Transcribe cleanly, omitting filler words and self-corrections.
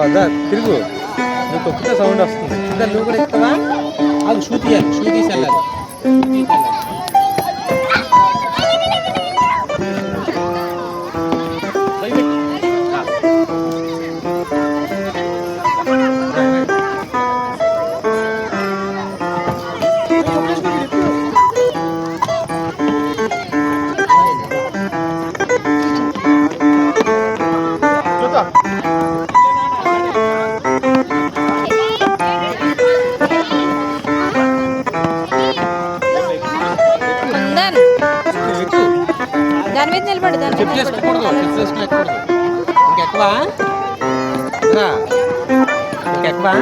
అదా తిరుగు, నువ్వు తొక్కితే సౌండ్ వస్తుంది. ఇద్దరు నువ్వు కూడా ఎక్కుతావా? అది షూ తీయాలి, షూ తీసి వెళ్ళాలి. దాని మీద నిలబడి ఇంకెక్కవా ఇంకెక్కవా